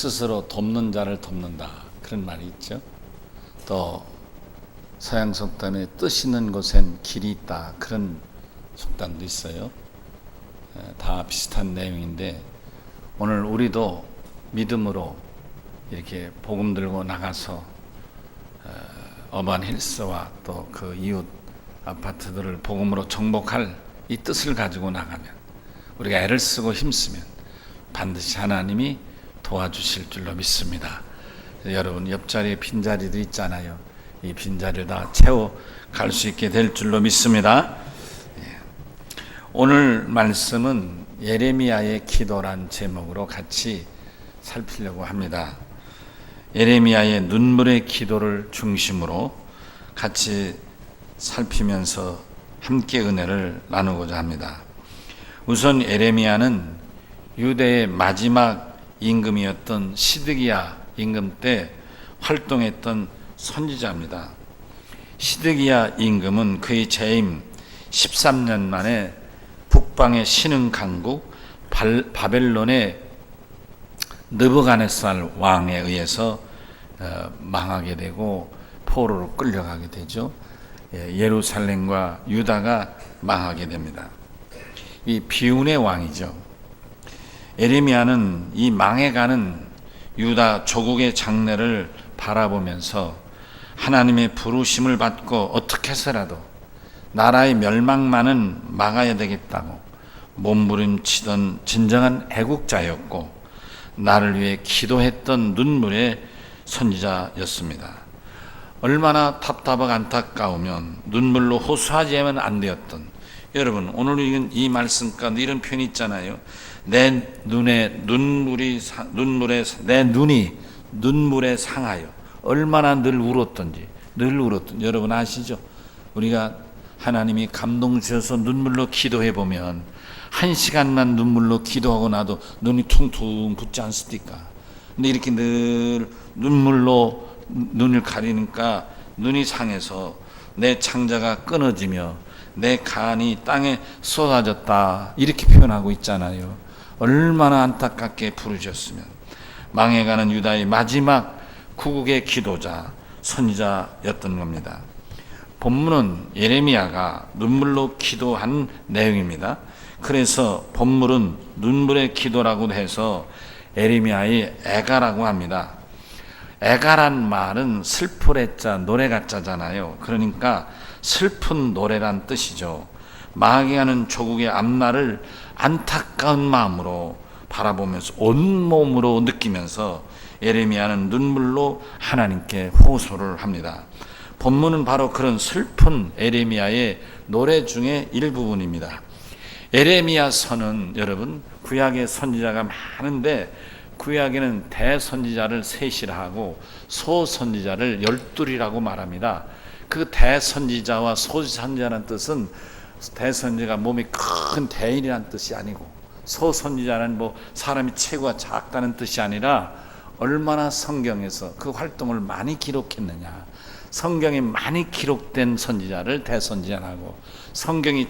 스스로 돕는 자를 돕는다, 그런 말이 있죠. 또 서양 속담에 뜻 있는 곳엔 길이 있다, 그런 속담도 있어요. 다 비슷한 내용인데, 오늘 우리도 믿음으로 이렇게 복음 들고 나가서 어반 힐스와 또 그 이웃 아파트들을 복음으로 정복할 이 뜻을 가지고 나가면, 우리가 애를 쓰고 힘쓰면 반드시 하나님이 도와주실 줄로 믿습니다. 여러분, 옆자리에 빈자리도 있잖아요. 이 빈자리를 다 채워갈 수 있게 될 줄로 믿습니다. 오늘 말씀은 예레미야의 기도란 제목으로 같이 살피려고 합니다. 예레미야의 눈물의 기도를 중심으로 같이 살피면서 함께 은혜를 나누고자 합니다. 우선 예레미야는 유대의 마지막 임금이었던 시드기야 임금 때 활동했던 선지자입니다. 시드기야 임금은 그의 재임 13년 만에 북방의 신흥 강국 바벨론의 느부갓네살 왕에 의해서 망하게 되고 포로로 끌려가게 되죠. 예루살렘과 유다가 망하게 됩니다. 이 비운의 왕이죠. 예레미야는 이 망해가는 유다 조국의 장래를 바라보면서 하나님의 부르심을 받고 어떻게 해서라도 나라의 멸망만은 막아야 되겠다고 몸부림치던 진정한 애국자였고, 나를 위해 기도했던 눈물의 선지자였습니다. 얼마나 답답하고 안타까우면 눈물로 호소하지만 안 되었던, 여러분, 오늘 읽은 이 말씀 가운데 이런 표현이 있잖아요. 내 눈에 내 눈이 눈물에 상하여 얼마나 늘 울었던지. 여러분 아시죠? 우리가 하나님이 감동 주셔서 눈물로 기도해 보면 1시간만 눈물로 기도하고 나도 눈이 퉁퉁 붓지 않습니까? 근데 이렇게 늘 눈물로 눈을 가리니까 눈이 상해서 내 창자가 끊어지며 내 간이 땅에 쏟아졌다, 이렇게 표현하고 있잖아요. 얼마나 안타깝게 부르셨으면. 망해가는 유다의 마지막 구국의 기도자, 선지자였던 겁니다. 본문은 예레미야가 눈물로 기도한 내용입니다. 그래서 본문은 눈물의 기도라고 해서 예레미야의 애가라고 합니다. 애가란 말은 슬프레자, 노래가자잖아요. 그러니까 슬픈 노래란 뜻이죠. 망해가는 조국의 앞날을 안타까운 마음으로 바라보면서 온몸으로 느끼면서 예레미야는 눈물로 하나님께 호소를 합니다. 본문은 바로 그런 슬픈 예레미야의 노래 중에 일부분입니다. 예레미야서는 여러분, 구약의 선지자가 많은데 구약에는 대선지자를 셋이라 하고 소선지자를 12이라고 말합니다. 그 대선지자와 소선지자라는 뜻은, 대선지자가 몸이 큰 대인이라는 뜻이 아니고, 소선지자는 뭐 사람이 체구가 작다는 뜻이 아니라 얼마나 성경에서 그 활동을 많이 기록했느냐, 성경에 많이 기록된 선지자를 대선지자라고, 성경이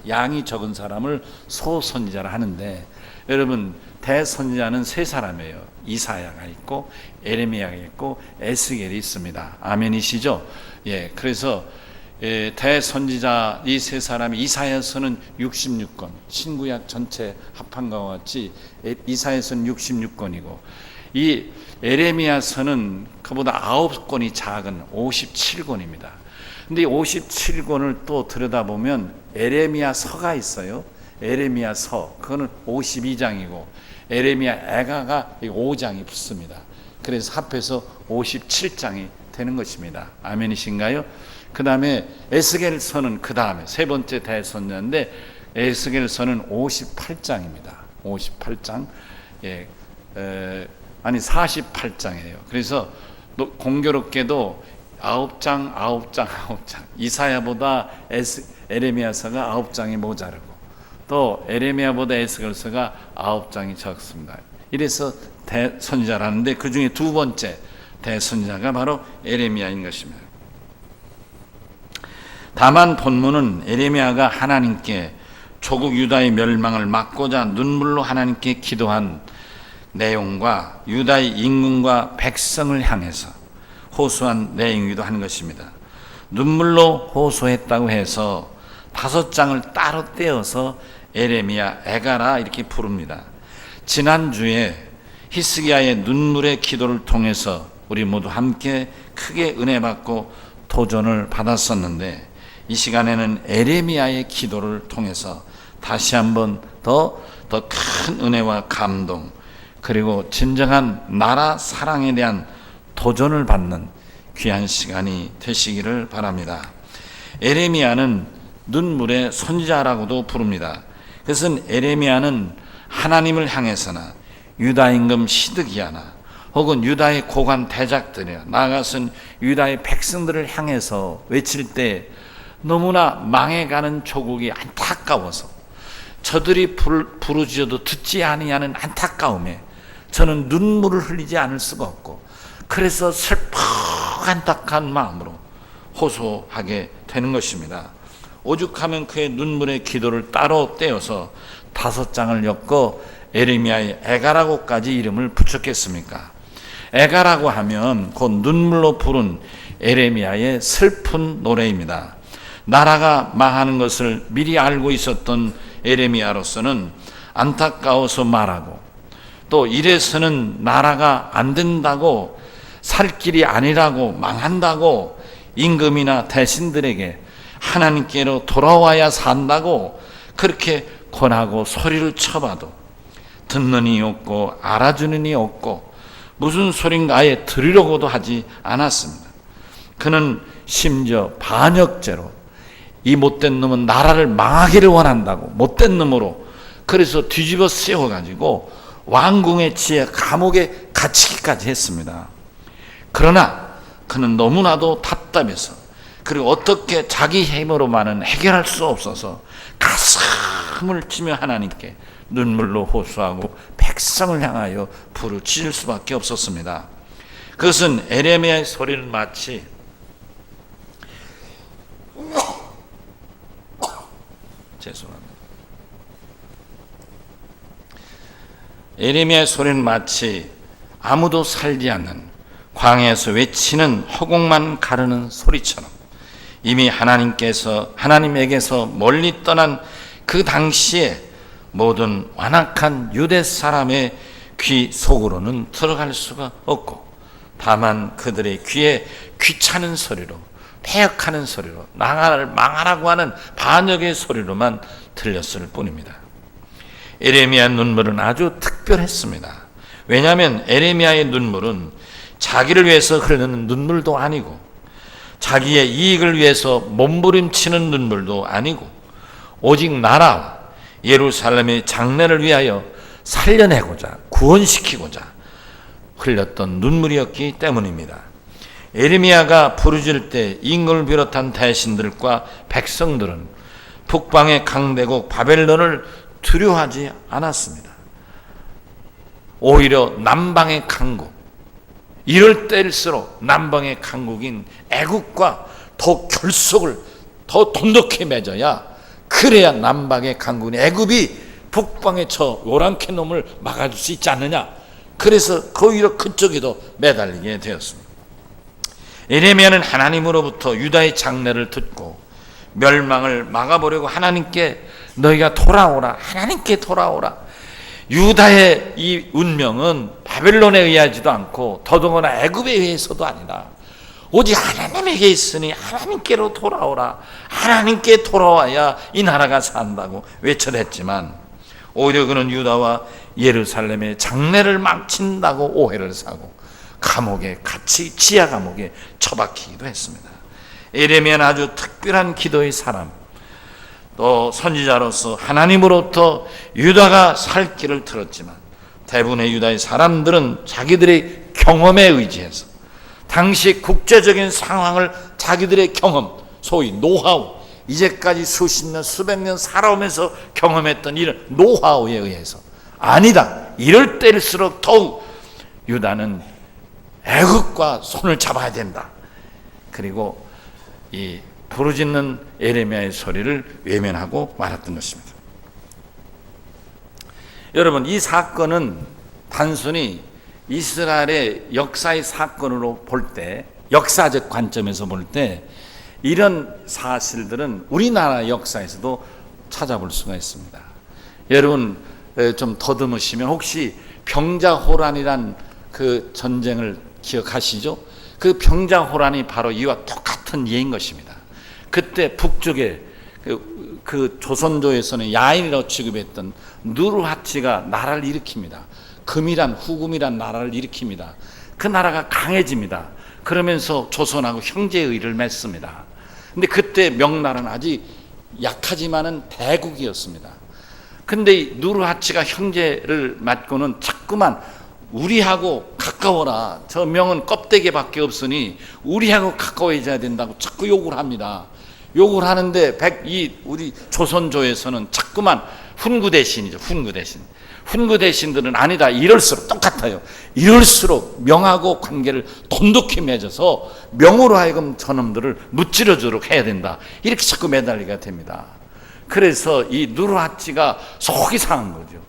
양이 적은 사람을 소선지자라 하는데, 여러분, 대선지자는 세 사람이에요. 이사야가 있고 예레미야가 있고 에스겔이 있습니다. 아멘이시죠? 예, 그래서 대선지자 이 세 사람이, 이사야서는 66권, 신구약 전체 합한 것과 같이 이사야서는 66권이고, 이 예레미야서는 그보다 9권이 작은 57권입니다. 근데 이 57권을 또 들여다보면 예레미야서가 있어요. 예레미야서, 그거는 52장이고 예레미야 애가가 5장이 붙습니다. 그래서 합해서 57장이 되는 것입니다. 아멘이신가요? 그 다음에 에스겔서는 그 다음에 세 번째 대선자인데, 에스겔서는 58장입니다. 58장, 48장이에요. 그래서 공교롭게도 9장. 이사야보다 예레미야서가 9장이 모자르고, 또 예레미야보다 에스겔서가 9장이 적습니다. 이래서 대선지자라는데 그 중에 두 번째 대선지자가 바로 예레미야인 것입니다. 다만 본문은 예레미야가 하나님께 조국 유다의 멸망을 막고자 눈물로 하나님께 기도한 내용과 유다의 임금과 백성을 향해서 호소한 내용이기도 한 것입니다. 눈물로 호소했다고 해서 5장을 따로 떼어서 에레미야 에가라 이렇게 부릅니다. 지난주에 히스기야의 눈물의 기도를 통해서 우리 모두 함께 크게 은혜 받고 도전을 받았었는데, 이 시간에는 에레미야의 기도를 통해서 다시 한번 더 큰 은혜와 감동, 그리고 진정한 나라 사랑에 대한 도전을 받는 귀한 시간이 되시기를 바랍니다. 에레미야는 눈물의 선지자라고도 부릅니다. 그것은 에레미야는 하나님을 향해서나 유다 임금 시드기야나 혹은 유다의 고관 대작들이나 나아가서는 유다의 백성들을 향해서 외칠 때 너무나 망해가는 조국이 안타까워서 저들이 부르짖어도 듣지 아니하는 안타까움에 저는 눈물을 흘리지 않을 수가 없고, 그래서 슬퍼 안타까운 마음으로 호소하게 되는 것입니다. 오죽하면 그의 눈물의 기도를 따로 떼어서 5장을 엮어 에레미야의 에가라고까지 이름을 붙였겠습니까? 에가라고 하면 곧 눈물로 부른 에레미야의 슬픈 노래입니다. 나라가 망하는 것을 미리 알고 있었던 에레미야로서는 안타까워서 말하고, 또 이래서는 나라가 안 된다고, 살 길이 아니라고, 망한다고 임금이나 대신들에게 하나님께로 돌아와야 산다고 그렇게 권하고 소리를 쳐봐도 듣는 이이 없고 알아주는 이이 없고 무슨 소린가 아예 들으려고도 하지 않았습니다. 그는 심지어 반역죄로 이 못된 놈은 나라를 망하기를 원한다고 못된 놈으로 그래서 뒤집어 세워가지고 왕궁의 지혜 감옥에 갇히기까지 했습니다. 그러나 그는 너무나도 답답해서, 그리고 어떻게 자기 힘으로만은 해결할 수 없어서 가슴을 치며 하나님께 눈물로 호소하고 백성을 향하여 부르짖을 수밖에 없었습니다. 그것은 에레미야의 소리는 마치 죄송합니다. 에레미야의 소리는 마치 아무도 살지 않는 광야에서 외치는 허공만 가르는 소리처럼 이미 하나님에게서 멀리 떠난 그 당시에 모든 완악한 유대 사람의 귀 속으로는 들어갈 수가 없고, 다만 그들의 귀에 귀찮은 소리로, 패역하는 소리로, 나라를 망하라고 하는 반역의 소리로만 들렸을 뿐입니다. 에레미야 눈물은 아주 특별했습니다. 왜냐하면 에레미야의 눈물은 자기를 위해서 흐르는 눈물도 아니고, 자기의 이익을 위해서 몸부림치는 눈물도 아니고, 오직 나라와 예루살렘의 장래를 위하여 살려내고자 구원시키고자 흘렸던 눈물이었기 때문입니다. 에레미야가 부르짖을 때 임금을 비롯한 대신들과 백성들은 북방의 강대국 바벨론을 두려워하지 않았습니다. 오히려 남방의 강국, 이럴 때일수록 남방의 강국인 애국과 더 결속을 더 돈독히 맺어야, 그래야 남방의 강국인 애굽이 북방의 저 요란케 놈을 막아줄 수 있지 않느냐. 그래서 오히려 그쪽에도 매달리게 되었습니다. 에레미야는 하나님으로부터 유다의 장래를 듣고 멸망을 막아보려고 하나님께 너희가 돌아오라, 하나님께 돌아오라. 유다의 이 운명은 바벨론에 의하지도 않고 더더구나 애굽에 의해서도 아니라 오직 하나님에게 있으니 하나님께로 돌아오라, 하나님께 돌아와야 이 나라가 산다고 외쳐댔지만, 오히려 그는 유다와 예루살렘의 장래를 망친다고 오해를 사고 감옥에 같이 지하 감옥에 처박히기도 했습니다. 에레미야는 아주 특별한 기도의 사람, 또 선지자로서 하나님으로부터 유다가 살 길을 들었지만 대부분의 유다의 사람들은 자기들의 경험에 의지해서 당시 국제적인 상황을 자기들의 경험, 소위 노하우, 이제까지 수십 년 수백 년 살아오면서 경험했던 이런 노하우에 의해서 아니다, 이럴 때일수록 더욱 유다는 애국과 손을 잡아야 된다. 그리고 이 부르짖는 에레미야의 소리를 외면하고 말았던 것입니다. 여러분, 이 사건은 단순히 이스라엘의 역사의 사건으로 볼 때, 역사적 관점에서 볼 때 이런 사실들은 우리나라 역사에서도 찾아볼 수가 있습니다. 여러분 좀 더듬으시면 혹시 병자호란이란 그 전쟁을 기억하시죠? 그 병자호란이 바로 이와 똑같은 예인 것입니다. 그때 북쪽에 그 조선조에서는 야인이라고 취급했던 누르하치가 나라를 일으킵니다. 금이란 후금이란 나라를 일으킵니다. 그 나라가 강해집니다. 그러면서 조선하고 형제의를 맺습니다. 근데 그때 명나라는 아직 약하지만은 대국이었습니다. 근데 이 누르하치가 형제를 맺고는 자꾸만 우리하고 가까워라. 저 명은 껍데기밖에 없으니 우리하고 가까워져야 된다고 자꾸 욕을 합니다. 욕을 하는데 우리 조선조에서는 자꾸만 훈구대신이죠. 훈구대신. 훈구대신들은 아니다. 이럴수록 똑같아요. 이럴수록 명하고 관계를 돈독히 맺어서 명으로 하여금 저놈들을 무찌르도록 해야 된다. 이렇게 자꾸 매달리게 됩니다. 그래서 이 누르하치가 속이 상한 거죠.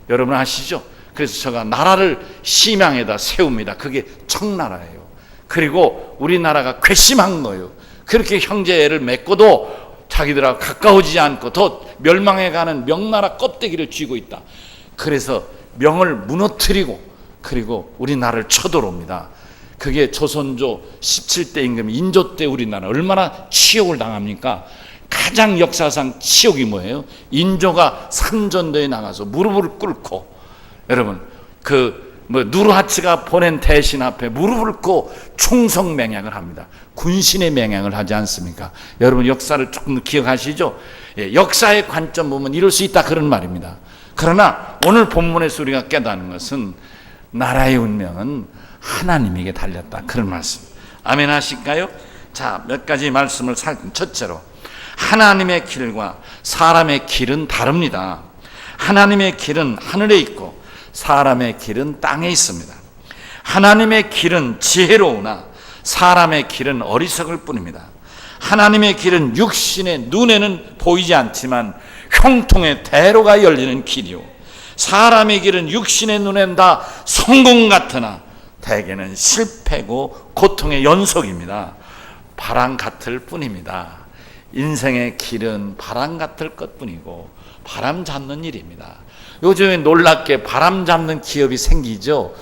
여러분 아시죠? 그래서 제가 나라를 심양에다 세웁니다. 그게 청나라예요. 그리고 우리나라가 괘씸한 거예요. 그렇게 형제를 맺고도 자기들하고 가까워지지 않고 더 멸망해가는 명나라 껍데기를 쥐고 있다. 그래서 명을 무너뜨리고 그리고 우리나라를 쳐들어옵니다. 그게 조선조 17대 임금 인조 때 우리나라 얼마나 치욕을 당합니까? 가장 역사상 치욕이 뭐예요? 인조가 삼전도에 나가서 무릎을 꿇고, 여러분 누르하치가 보낸 대신 앞에 무릎을 꿇고 충성 맹약을 합니다. 군신의 맹약을 하지 않습니까? 여러분 역사를 조금 기억하시죠? 예, 역사의 관점 보면 이럴 수 있다 그런 말입니다. 그러나 오늘 본문에서 우리가 깨닫는 것은 나라의 운명은 하나님에게 달렸다 그런 말씀. 아멘 하실까요? 자, 몇 가지 말씀을 첫째로 하나님의 길과 사람의 길은 다릅니다. 하나님의 길은 하늘에 있고 사람의 길은 땅에 있습니다. 하나님의 길은 지혜로우나 사람의 길은 어리석을 뿐입니다. 하나님의 길은 육신의 눈에는 보이지 않지만 형통의 대로가 열리는 길이요, 사람의 길은 육신의 눈엔 다 성공 같으나 대개는 실패고 고통의 연속입니다. 바람 같을 뿐입니다. 인생의 길은 바람 같을 것뿐이고 바람 잡는 일입니다. 요즘에 놀랍게 바람 잡는 기업이 생기죠.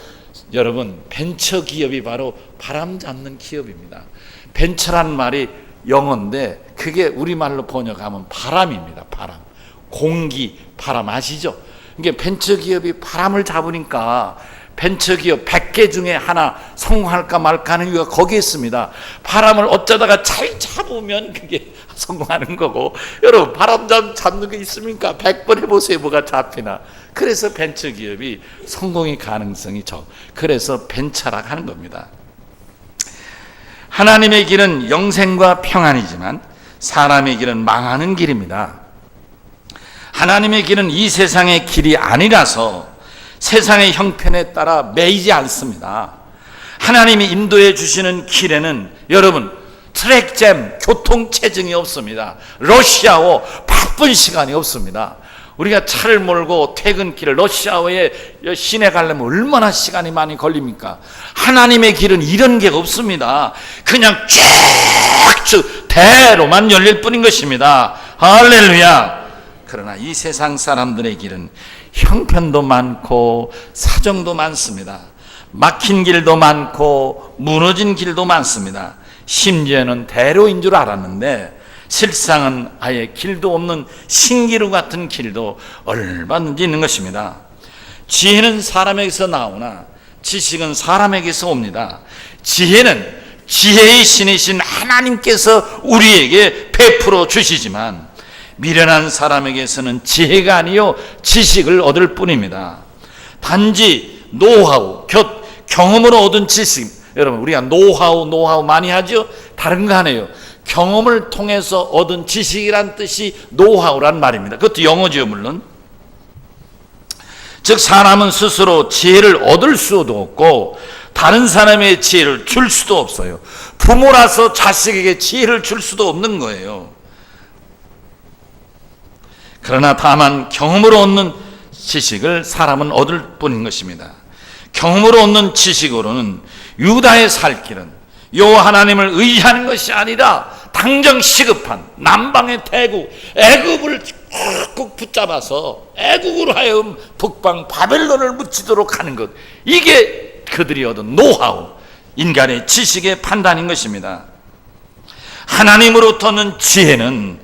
여러분 벤처 기업이 바로 바람 잡는 기업입니다. 벤처란 말이 영어인데 그게 우리말로 번역하면 바람입니다. 바람, 공기, 바람 아시죠? 이게 벤처 기업이 바람을 잡으니까 벤처 기업 100개 중에 하나 성공할까 말까 하는 이유가 거기에 있습니다. 바람을 어쩌다가 잘 잡으면 그게 성공하는 거고, 여러분 바람 잡는 게 있습니까? 100번 해보세요. 뭐가 잡히나. 그래서 벤처 기업이 성공의 가능성이 적. 그래서 벤처락 하는 겁니다. 하나님의 길은 영생과 평안이지만 사람의 길은 망하는 길입니다. 하나님의 길은 이 세상의 길이 아니라서 세상의 형편에 따라 매이지 않습니다. 하나님이 인도해 주시는 길에는 여러분 트랙잼, 교통체증이 없습니다. 러시아워 바쁜 시간이 없습니다. 우리가 차를 몰고 퇴근길을 러시아워에 시내 가려면 얼마나 시간이 많이 걸립니까? 하나님의 길은 이런 게 없습니다. 그냥 쭉쭉 대로만 열릴 뿐인 것입니다. 할렐루야. 그러나 이 세상 사람들의 길은 형편도 많고 사정도 많습니다. 막힌 길도 많고 무너진 길도 많습니다. 심지어는 대로인 줄 알았는데 실상은 아예 길도 없는 신기루 같은 길도 얼마든지 있는 것입니다. 지혜는 사람에게서 나오나 지식은 사람에게서 옵니다. 지혜는 지혜의 신이신 하나님께서 우리에게 베풀어 주시지만 미련한 사람에게서는 지혜가 아니요 지식을 얻을 뿐입니다. 단지 노하우, 경험으로 얻은 지식. 여러분 우리가 노하우 많이 하죠? 다른 거 아니에요. 경험을 통해서 얻은 지식이란 뜻이 노하우란 말입니다. 그것도 영어죠 물론. 즉 사람은 스스로 지혜를 얻을 수도 없고 다른 사람의 지혜를 줄 수도 없어요. 부모라서 자식에게 지혜를 줄 수도 없는 거예요. 그러나 다만 경험으로 얻는 지식을 사람은 얻을 뿐인 것입니다. 경험으로 얻는 지식으로는 유다의 살 길은 여호와 하나님을 의지하는 것이 아니라 당장 시급한 남방의 대국 애굽을 꾹꾹 붙잡아서 애국으로 하여금 북방 바벨론을 묻히도록 하는 것, 이게 그들이 얻은 노하우, 인간의 지식의 판단인 것입니다. 하나님으로부터 얻는 지혜는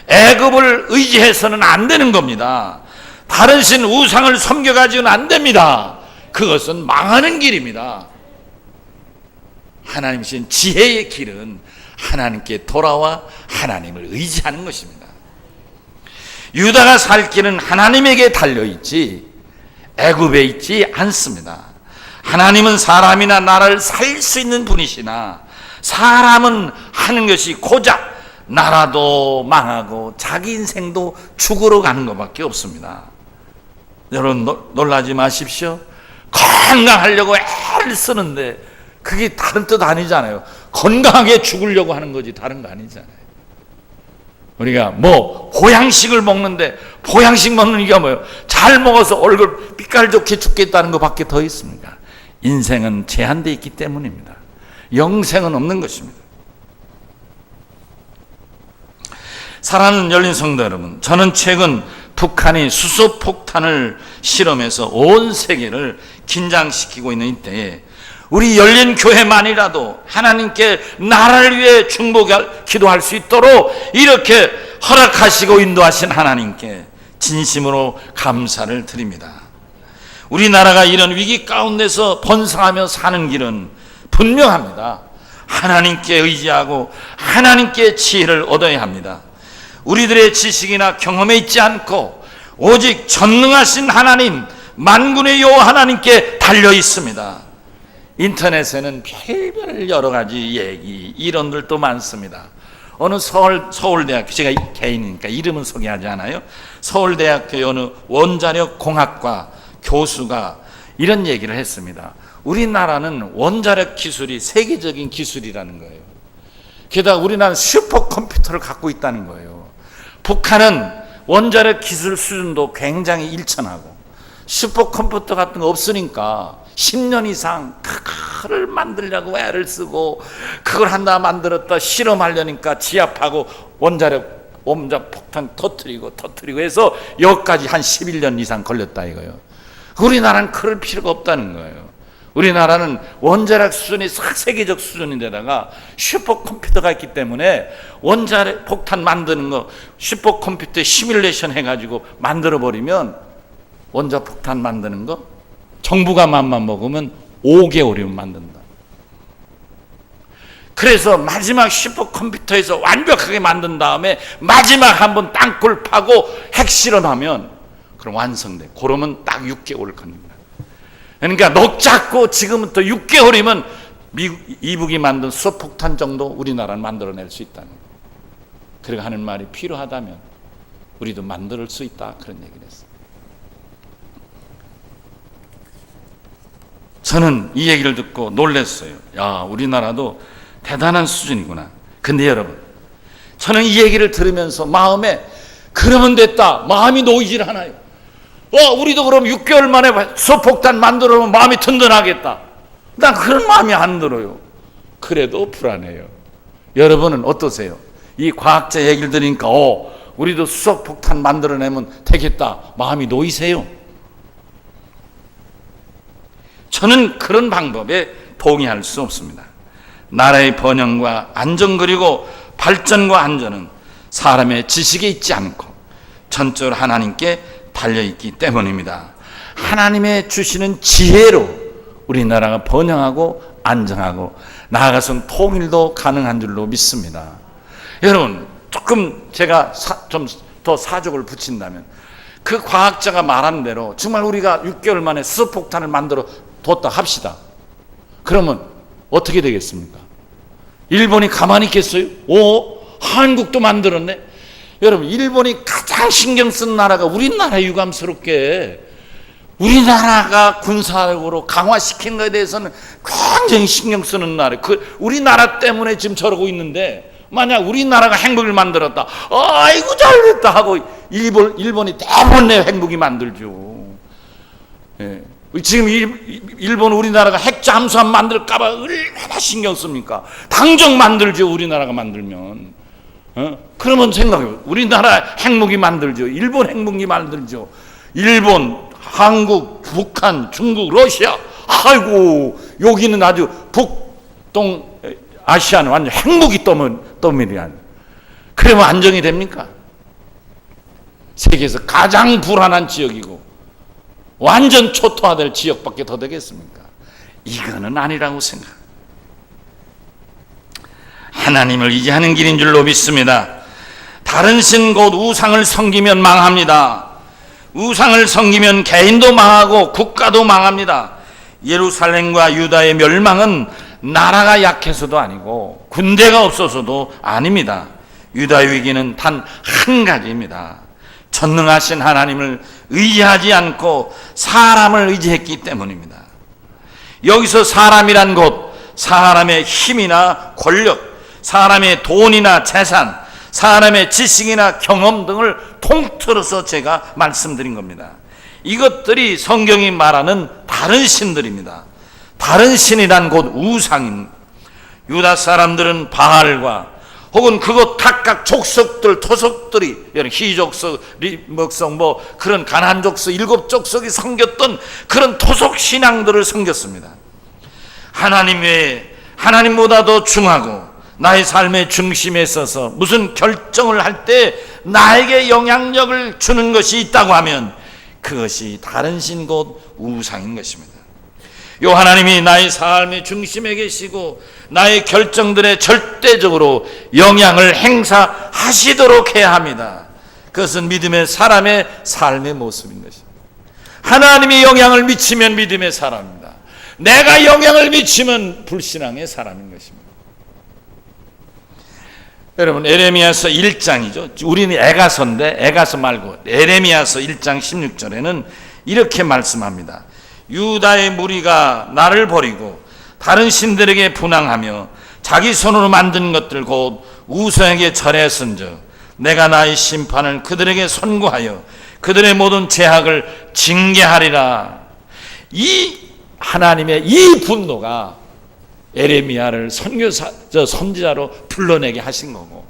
애굽을 의지해서는 안 되는 겁니다. 다른 신 우상을 섬겨가지고는 안 됩니다. 그것은 망하는 길입니다. 하나님이신 지혜의 길은 하나님께 돌아와 하나님을 의지하는 것입니다. 유다가 살 길은 하나님에게 달려있지 애굽에 있지 않습니다. 하나님은 사람이나 나라를 살 수 있는 분이시나 사람은 하는 것이 고작 나라도 망하고 자기 인생도 죽으러 가는 것밖에 없습니다. 여러분 놀라지 마십시오. 건강하려고 애를 쓰는데 그게 다른 뜻 아니잖아요. 건강하게 죽으려고 하는 거지 다른 거 아니잖아요. 우리가 뭐 보양식을 먹는데 보양식 먹는 이유가 뭐예요? 잘 먹어서 얼굴 빛깔 좋게 죽겠다는 것밖에 더 있습니까? 인생은 제한되어 있기 때문입니다. 영생은 없는 것입니다. 사랑하는 열린 성도 여러분, 저는 최근 북한이 수소폭탄을 실험해서 온 세계를 긴장시키고 있는 이때에 우리 열린 교회만이라도 하나님께 나라를 위해 기도할 수 있도록 이렇게 허락하시고 인도하신 하나님께 진심으로 감사를 드립니다. 우리나라가 이런 위기 가운데서 번성하며 사는 길은 분명합니다. 하나님께 의지하고 하나님께 지혜를 얻어야 합니다. 우리들의 지식이나 경험에 있지 않고 오직 전능하신 하나님, 만군의 여호와 하나님께 달려 있습니다. 인터넷에는 별별 여러 가지 얘기, 이론들도 많습니다. 어느 서울대학교, 제가 개인이니까 이름은 소개하지 않아요. 서울대학교 어느 원자력 공학과 교수가 이런 얘기를 했습니다. 우리나라는 원자력 기술이 세계적인 기술이라는 거예요. 게다가 우리나라는 슈퍼컴퓨터를 갖고 있다는 거예요. 북한은 원자력 기술 수준도 굉장히 일천하고 슈퍼컴퓨터 같은 거 없으니까 10년 이상 그거를 만들려고 애를 쓰고 그걸 한다 만들었다 실험하려니까 지압하고 원자력 폭탄 터뜨리고 해서 여기까지 한 11년 이상 걸렸다 이거예요. 우리나라는 그럴 필요가 없다는 거예요. 우리나라는 원자력 수준이 세계적 수준인데다가 슈퍼컴퓨터가 있기 때문에 원자력 폭탄 만드는 거 슈퍼컴퓨터에 시뮬레이션 해가지고 만들어버리면 원자폭탄 만드는 거 정부가 맘만 먹으면 5개월이면 만든다. 그래서 마지막 슈퍼컴퓨터에서 완벽하게 만든 다음에 마지막 한번 땅굴 파고 핵실험하면 그럼 완성돼. 그러면 딱 6개월 걸립니다. 그러니까 넉 잡고 지금부터 6개월이면 이북이 만든 수소폭탄 정도 우리나라는 만들어낼 수 있다는 거예요. 그러니까 하는 말이 필요하다면 우리도 만들 수 있다 그런 얘기를 했어요. 저는 이 얘기를 듣고 놀랐어요. 야, 우리나라도 대단한 수준이구나. 근데 여러분, 저는 이 얘기를 들으면서 마음에 그러면 됐다. 마음이 놓이질 않아요. 우리도 그럼 6개월 만에 수소폭탄 만들어 놓으면 마음이 든든하겠다. 난 그런 마음이 안 들어요. 그래도 불안해요. 여러분은 어떠세요? 이 과학자 얘기를 들으니까 우리도 수소폭탄 만들어내면 되겠다. 마음이 놓이세요? 저는 그런 방법에 동의할 수 없습니다. 나라의 번영과 안정 그리고 발전과 안전은 사람의 지식에 있지 않고 전적으로 하나님께 달려있기 때문입니다. 하나님의 주시는 지혜로 우리나라가 번영하고 안정하고 나아가선 통일도 가능한 줄로 믿습니다. 여러분, 조금 제가 좀 더 사족을 붙인다면 그 과학자가 말한 대로 정말 우리가 6개월 만에 수소폭탄을 만들어 뒀다 합시다. 그러면 어떻게 되겠습니까? 일본이 가만히 있겠어요? 한국도 만들었네. 여러분, 일본이 가장 신경 쓴 나라가 우리나라 유감스럽게 우리나라가 군사력으로 강화시킨 것에 대해서는 굉장히 신경 쓰는 나라. 우리나라 때문에 지금 저러고 있는데 만약 우리나라가 핵무기를 만들었다. 아이고 잘됐다 하고 일본이 대부분 내 핵무기 만들죠. 예. 지금 일본 우리나라가 핵 잠수함 만들까봐 얼마나 신경 씁니까? 당장 만들죠. 우리나라가 만들면. 그러면 생각해요. 우리나라 핵무기 만들죠. 일본 핵무기 만들죠. 일본, 한국, 북한, 중국, 러시아. 아이고, 여기는 아주 북동 아시아는 완전 핵무기 떠밀이야. 그러면 안정이 됩니까? 세계에서 가장 불안한 지역이고 완전 초토화될 지역밖에 더 되겠습니까? 이거는 아니라고 생각. 하나님을 의지하는 길인 줄로 믿습니다. 다른 신 곧 우상을 섬기면 망합니다. 우상을 섬기면 개인도 망하고 국가도 망합니다. 예루살렘과 유다의 멸망은 나라가 약해서도 아니고 군대가 없어서도 아닙니다. 유다의 위기는 단 한 가지입니다. 전능하신 하나님을 의지하지 않고 사람을 의지했기 때문입니다. 여기서 사람이란 것, 사람의 힘이나 권력, 사람의 돈이나 재산, 사람의 지식이나 경험 등을 통틀어서 제가 말씀드린 겁니다. 이것들이 성경이 말하는 다른 신들입니다. 다른 신이란 곧 우상인. 유다 사람들은 바알과 혹은 그것 각각 족속들, 토속들이 희족석, 리먹석, 그런 가난족석, 일곱 족속이 섬겼던 그런 토속 신앙들을 섬겼습니다. 하나님 외에 하나님보다 더 중하고 나의 삶의 중심에 있어서 무슨 결정을 할 때 나에게 영향력을 주는 것이 있다고 하면 그것이 다른 신 곧 우상인 것입니다. 요 하나님이 나의 삶의 중심에 계시고 나의 결정들에 절대적으로 영향을 행사하시도록 해야 합니다. 그것은 믿음의 사람의 삶의 모습인 것입니다. 하나님이 영향을 미치면 믿음의 사람입니다. 내가 영향을 미치면 불신앙의 사람인 것입니다. 여러분, 에레미야서 1장이죠. 우리는 에가서인데 에가서 말고 에레미야서 1장 16절에는 이렇게 말씀합니다. 유다의 무리가 나를 버리고 다른 신들에게 분향하며 자기 손으로 만든 것들 곧 우상에게 절했은즉 내가 나의 심판을 그들에게 선고하여 그들의 모든 죄악을 징계하리라. 이 하나님의 이 분노가 에레미야를 선지자로 불러내게 하신 거고,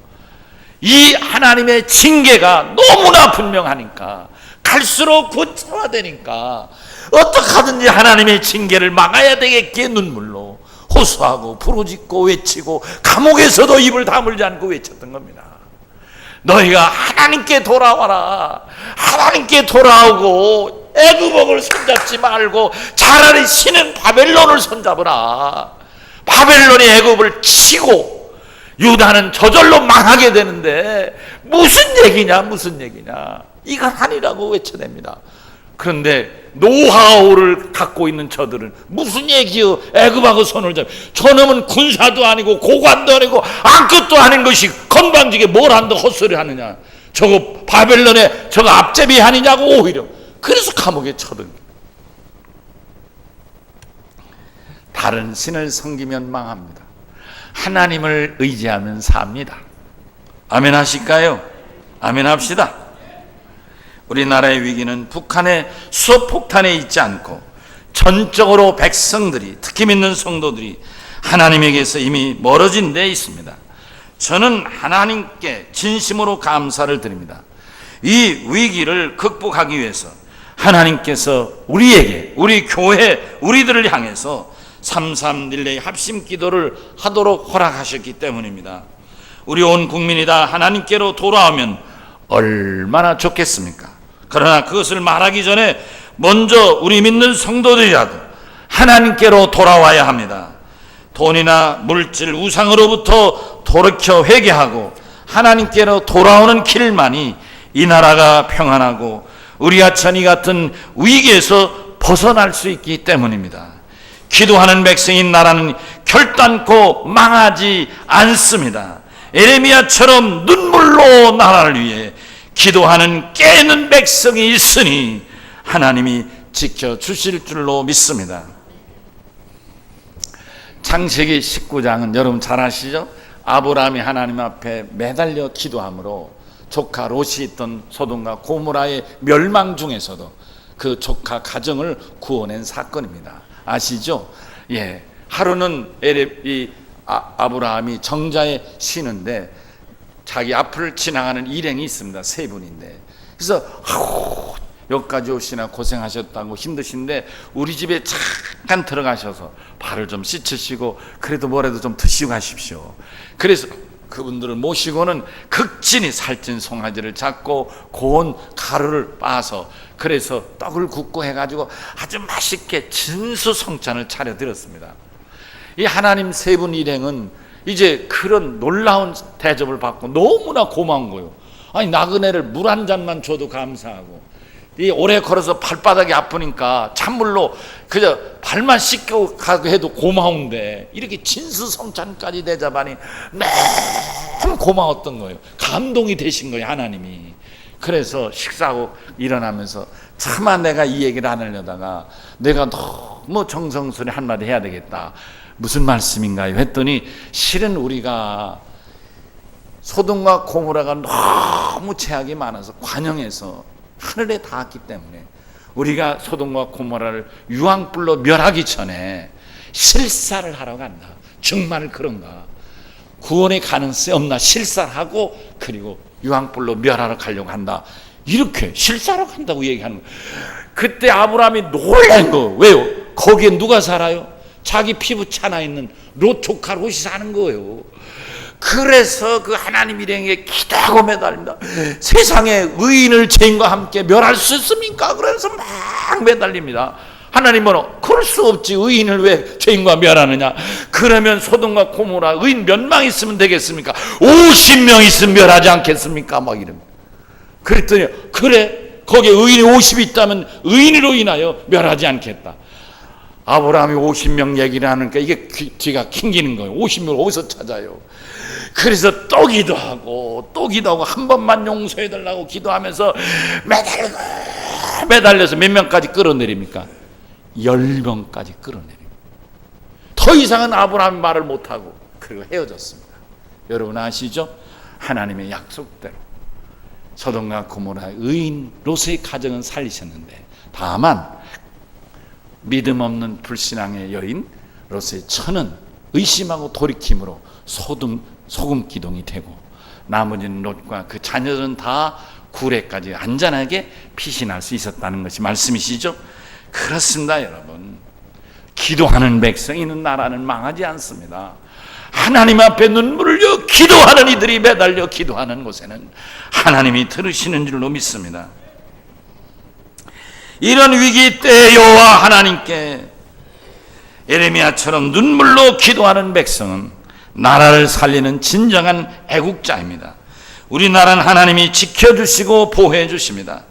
이 하나님의 징계가 너무나 분명하니까 갈수록 구체화되니까 어떻게하든지 하나님의 징계를 막아야 되겠기에 눈물로 호소하고 부르짖고 외치고 감옥에서도 입을 다물지 않고 외쳤던 겁니다. 너희가 하나님께 돌아와라. 하나님께 돌아오고 애굽을 손잡지 말고 차라리 신은 바벨론을 손잡으라. 바벨론이 애굽을 치고 유다는 저절로 망하게 되는데 무슨 얘기냐. 이건 아니라고 외쳐냅니다. 그런데 노하우를 갖고 있는 저들은 무슨 얘기요? 애굽하고 손을 잡. 저놈은 군사도 아니고 고관도 아니고 아무것도 아닌 것이 건방지게 뭘 한다 헛소리 하느냐. 저거 바벨론에 저거 앞제비 아니냐고 오히려. 그래서 감옥에 쳐든. 다른 신을 섬기면 망합니다. 하나님을 의지하면 삽니다. 아멘 하실까요? 아멘 합시다. 우리나라의 위기는 북한의 수소폭탄에 있지 않고 전적으로 백성들이, 특히 믿는 성도들이 하나님에게서 이미 멀어진 데 있습니다. 저는 하나님께 진심으로 감사를 드립니다. 이 위기를 극복하기 위해서 하나님께서 우리에게, 우리 교회, 우리들을 향해서 33릴레이 합심 기도를 하도록 허락하셨기 때문입니다. 우리 온 국민이 다 하나님께로 돌아오면 얼마나 좋겠습니까? 그러나 그것을 말하기 전에 먼저 우리 믿는 성도들이라도 하나님께로 돌아와야 합니다. 돈이나 물질, 우상으로부터 돌이켜 회개하고 하나님께로 돌아오는 길만이 이 나라가 평안하고 우리아천이 같은 위기에서 벗어날 수 있기 때문입니다. 기도하는 백성인 나라는 결단코 망하지 않습니다. 에레미야처럼 눈물로 나라를 위해 기도하는 깨는 백성이 있으니 하나님이 지켜주실 줄로 믿습니다. 창세기 19장은 여러분 잘 아시죠? 아브라함이 하나님 앞에 매달려 기도함으로 조카 롯이 있던 소돔과 고모라의 멸망 중에서도 그 조카 가정을 구원한 사건입니다. 아시죠? 예. 하루는 아브라함이 정자에 쉬는데 자기 앞을 지나가는 일행이 있습니다. 세 분인데. 그래서 여기까지 오시나 고생하셨다고 힘드신데 우리 집에 잠깐 들어가셔서 발을 좀 씻으시고 그래도 뭐라도 좀 드시고 가십시오. 그래서 그분들을 모시고는 극진히 살찐 송아지를 잡고 고운 가루를 빻아서 그래서 떡을 굽고 해가지고 아주 맛있게 진수성찬을 차려드렸습니다. 이 하나님 세 분 일행은 이제 그런 놀라운 대접을 받고 너무나 고마운 거예요. 아니 나그네를 물 한 잔만 줘도 감사하고 이 오래 걸어서 발바닥이 아프니까 찬물로 그저 발만 씻고 가고 해도 고마운데 이렇게 진수성찬까지 대접하니 너무 고마웠던 거예요. 감동이 되신 거예요, 하나님이. 그래서 식사하고 일어나면서 차마 내가 이 얘기를 안 하려다가 내가 너무 정성스레 한마디 해야 되겠다. 무슨 말씀인가요? 했더니 실은 우리가 소돔과 고모라가 너무 죄악이 많아서 관영에서 하늘에 닿았기 때문에 우리가 소돔과 고모라를 유황불로 멸하기 전에 실사를 하러 간다. 정말 그런가? 구원의 가능성이 없나? 실사하고 그리고 유황불로 멸하러 가려고 한다. 이렇게 실사로 간다고 얘기하는 거예요. 그때 아브라함이 놀란 거. 왜요? 거기에 누가 살아요? 자기 피부 차나 있는 롯 조카 롯이 사는 거예요. 그래서 그 하나님 일행에 기도하고 매달립니다. 세상에 의인을 죄인과 함께 멸할 수 있습니까? 그래서 막 매달립니다. 하나님은 그럴 수 없지. 의인을 왜 죄인과 멸하느냐? 그러면 소돔과 고모라 의인 몇 명 있으면 되겠습니까? 50명 있으면 멸하지 않겠습니까? 막 이럽니다. 그랬더니 그래 거기에 의인이 50이 있다면 의인으로 인하여 멸하지 않겠다. 아브라함이 50명 얘기를 하니까 이게 뒤가 캥기는 거예요. 50명을 어디서 찾아요? 그래서 또 기도하고 또 기도하고 한 번만 용서해달라고 기도하면서 매달려서 몇 명까지 끌어내립니까? 10명까지 끌어내립니다. 더 이상은 아브라함이 말을 못하고 그리고 헤어졌습니다. 여러분 아시죠? 하나님의 약속대로 소돔과 고모라의 의인 롯의 가정은 살리셨는데 다만 믿음 없는 불신앙의 여인 롯의 처는 의심하고 돌이킴으로 소금 기둥이 되고 나머지는 롯과 그 자녀들은 다 구레까지 안전하게 피신할 수 있었다는 것이 말씀이시죠? 그렇습니다. 여러분, 기도하는 백성이 있는 나라는 망하지 않습니다. 하나님 앞에 눈물을 흘려 기도하는 이들이 매달려 기도하는 곳에는 하나님이 들으시는 줄로 믿습니다. 이런 위기 때 여호와 하나님께 예레미야처럼 눈물로 기도하는 백성은 나라를 살리는 진정한 애국자입니다. 우리나라는 하나님이 지켜주시고 보호해 주십니다.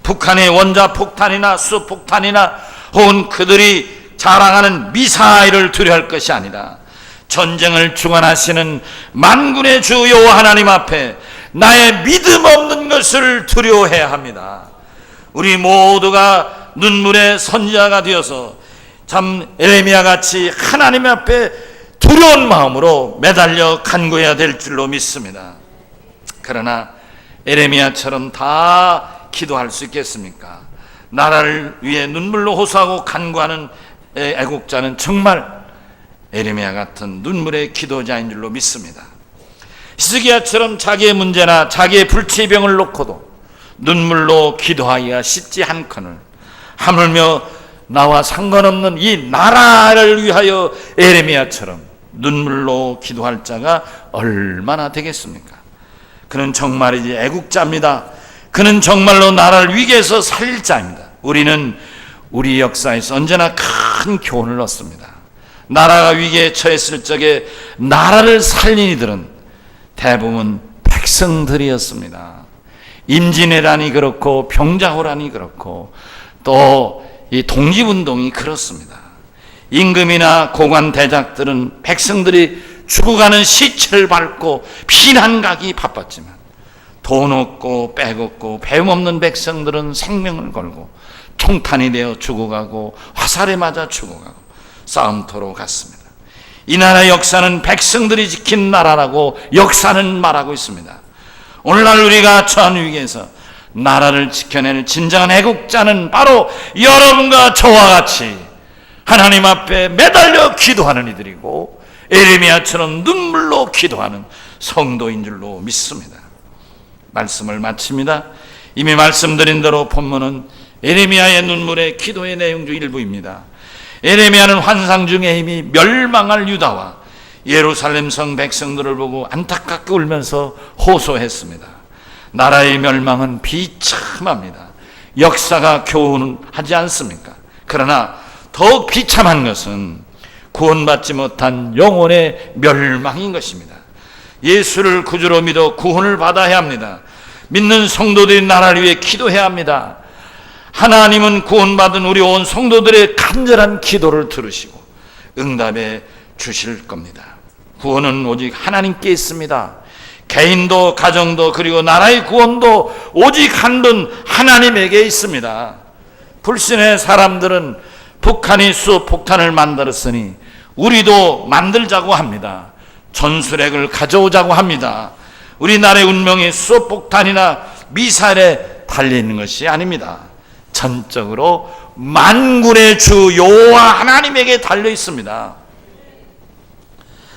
북한의 원자폭탄이나 수폭탄이나 혹은 그들이 자랑하는 미사일을 두려워할 것이 아니라 전쟁을 주관하시는 만군의 주 여호와 하나님 앞에 나의 믿음 없는 것을 두려워해야 합니다. 우리 모두가 눈물의 선지자가 되어서 참 에레미야 같이 하나님 앞에 두려운 마음으로 매달려 간구해야 될 줄로 믿습니다. 그러나 에레미야처럼 다 기도할 수 있겠습니까? 나라를 위해 눈물로 호소하고 간구하는 애국자는 정말 에레미야 같은 눈물의 기도자인 줄로 믿습니다. 히스기야처럼 자기의 문제나 자기의 불치병을 놓고도 눈물로 기도하기가 쉽지 않거늘 하물며 나와 상관없는 이 나라를 위하여 에레미야처럼 눈물로 기도할 자가 얼마나 되겠습니까? 그는 정말이지 애국자입니다. 그는 정말로 나라를 위기에서 살릴 자입니다. 우리는 우리 역사에서 언제나 큰 교훈을 얻습니다. 나라가 위기에 처했을 적에 나라를 살린 이들은 대부분 백성들이었습니다. 임진왜란이 그렇고 병자호란이 그렇고 또 이 독립운동이 그렇습니다. 임금이나 고관 대작들은 백성들이 죽어가는 시체를 밟고 피난 가기 바빴지만 돈 없고 빼곡고 배움 없는 백성들은 생명을 걸고 총탄이 되어 죽어가고 화살에 맞아 죽어가고 싸움터로 갔습니다. 이 나라의 역사는 백성들이 지킨 나라라고 역사는 말하고 있습니다. 오늘날 우리가 처한 위기에서 나라를 지켜낼 진정한 애국자는 바로 여러분과 저와 같이 하나님 앞에 매달려 기도하는 이들이고 에레미야처럼 눈물로 기도하는 성도인 줄로 믿습니다. 말씀을 마칩니다. 이미 말씀드린 대로 본문은 에레미야의 눈물의 기도의 내용 중 일부입니다. 에레미야는 환상 중에 이미 멸망할 유다와 예루살렘 성 백성들을 보고 안타깝게 울면서 호소했습니다. 나라의 멸망은 비참합니다. 역사가 교훈하지 않습니까? 그러나 더욱 비참한 것은 구원받지 못한 영혼의 멸망인 것입니다. 예수를 구주로 믿어 구원을 받아야 합니다. 믿는 성도들이 나라를 위해 기도해야 합니다. 하나님은 구원받은 우리 온 성도들의 간절한 기도를 들으시고 응답해 주실 겁니다. 구원은 오직 하나님께 있습니다. 개인도 가정도 그리고 나라의 구원도 오직 한 분 하나님에게 있습니다. 불신의 사람들은 북한이 수폭탄을 만들었으니 우리도 만들자고 합니다. 전술핵을 가져오자고 합니다. 우리나라의 운명이 수폭탄이나 미사일에 달려있는 것이 아닙니다. 전적으로 만군의 주 여호와 하나님에게 달려 있습니다.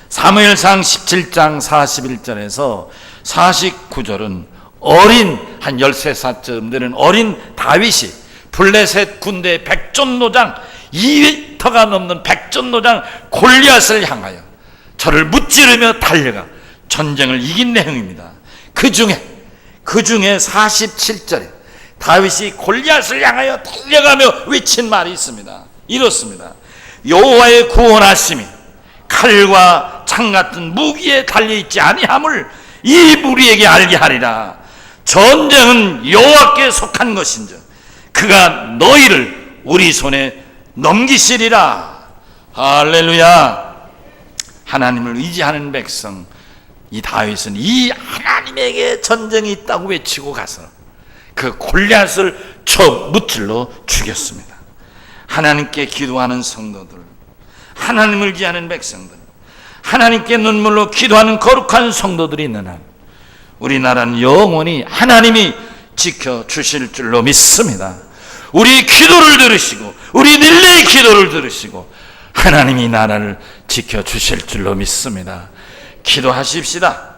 사무엘상 17장 41절에서 49절은 어린 한 13살쯤 되는 어린 다윗이 블레셋 군대 백전노장 2터가 넘는 백전노장 골리앗을 향하여 저를 무찌르며 달려가 전쟁을 이긴 내용입니다. 그 중에 47절에 다윗이 골리앗을 향하여 달려가며 외친 말이 있습니다. 이렇습니다. 여호와의 구원하심이 칼과 창 같은 무기에 달려있지 아니함을 이 무리에게 알게 하리라. 전쟁은 여호와께 속한 것인즉 그가 너희를 우리 손에 넘기시리라. 할렐루야. 하나님을 의지하는 백성 이 다윗은 이 하나님에게 전쟁이 있다고 외치고 가서 그 골리앗을 쳐 무찔러 죽였습니다. 하나님께 기도하는 성도들, 하나님을 의지하는 백성들, 하나님께 눈물로 기도하는 거룩한 성도들이 있는 한 우리나라는 영원히 하나님이 지켜주실 줄로 믿습니다. 우리 기도를 들으시고 우리 릴레이 기도를 들으시고 하나님이 나라를 지켜주실 줄로 믿습니다. 기도하십시다.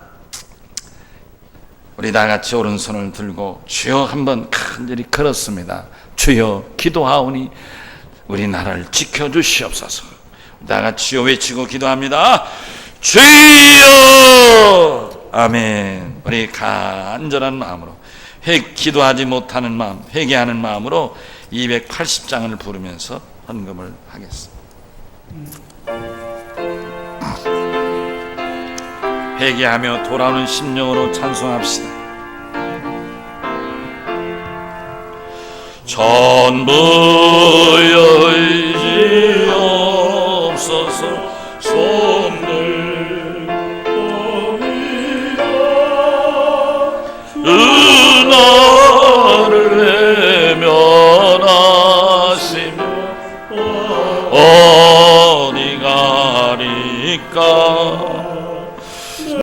우리 다 같이 오른손을 들고 주여 한번 간절히 걸었습니다. 주여 기도하오니 우리나라를 지켜주시옵소서. 다 같이 주여 외치고 기도합니다. 주여. 아멘. 우리 간절한 마음으로 기도하지 못하는 마음, 회개하는 마음으로 280장을 부르면서 헌금을 하겠습니다. 회개하며 돌아오는 심령으로 찬송합시다. 전부